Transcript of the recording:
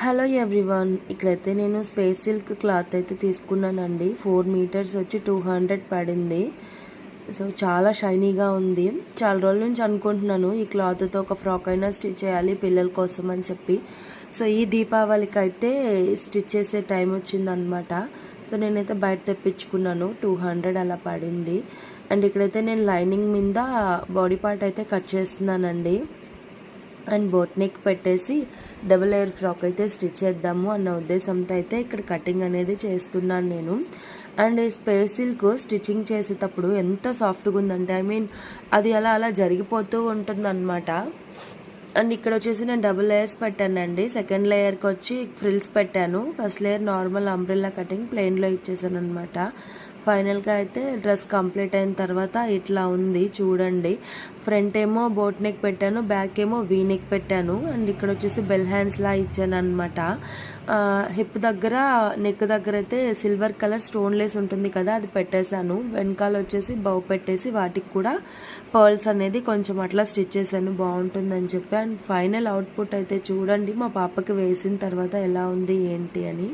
Hello everyone, ఇక్కడైతే నేను space silk cloth అయితే తీసుకున్నానండి. 4 మీటర్స్ వచ్చి 200 పడింది. సో చాలా షైనీగా ఉంది. చాలా రోజుల నుంచి అనుకుంటున్నాను ఈ క్లాత్తో ఒక ఫ్రాక్ అయినా స్టిచ్ చేయాలి పిల్లల కోసం అని చెప్పి. సో ఈ దీపావళికి అయితే స్టిచ్ చేసే టైం వచ్చిందనమాట. సో నేనైతే బయట తెప్పించుకున్నాను. 200 అలా పడింది. అండ్ ఇక్కడైతే నేను లైనింగ్ మీద బాడీ పార్ట్ అయితే కట్ చేస్తున్నానండి. అండ్ బోట్ నెక్ పెట్టేసి డబుల్ లేయర్ ఫ్రాక్ అయితే స్టిచ్ చేద్దాము అన్న ఉద్దేశంతో అయితే ఇక్కడ కటింగ్ అనేది చేస్తున్నాను నేను. అండ్ ఈ స్పేస్ సిల్క్ స్టిచ్చింగ్ చేసేటప్పుడు ఎంత సాఫ్ట్గా ఉందంటే అది అలా జరిగిపోతూ ఉంటుందన్నమాట. అండ్ ఇక్కడ వచ్చేసి నేను డబుల్ లేయర్స్ పెట్టానండి. సెకండ్ లేయర్కి వచ్చి ఫ్రిల్స్ పెట్టాను. First layer normal umbrella cutting ప్లెయిన్లో ఇచ్చేసాను అనమాట. ఫైనల్గా అయితే డ్రెస్ కంప్లీట్ అయిన తర్వాత ఇట్లా ఉంది చూడండి. ఫ్రంట్ ఏమో బోట్ నెక్ పెట్టాను, బ్యాక్ ఏమో వీ నెక్ పెట్టాను. అండ్ ఇక్కడ వచ్చేసి బెల్ హ్యాండ్స్లా ఇచ్చాను అనమాట. హిప్ దగ్గర నెక్ దగ్గర అయితే సిల్వర్ కలర్ స్టోన్ లేస్ ఉంటుంది కదా, అది పెట్టేశాను. వెనకాల వచ్చేసి బౌ పెట్టేసి వాటికి కూడా పర్ల్స్ అనేది కొంచెం అట్లా స్టిచ్ చేశాను, బాగుంటుందని చెప్పి. అండ్ ఫైనల్ అవుట్పుట్ అయితే చూడండి మా పాపకి వేసిన తర్వాత ఎలా ఉంది ఏంటి అని.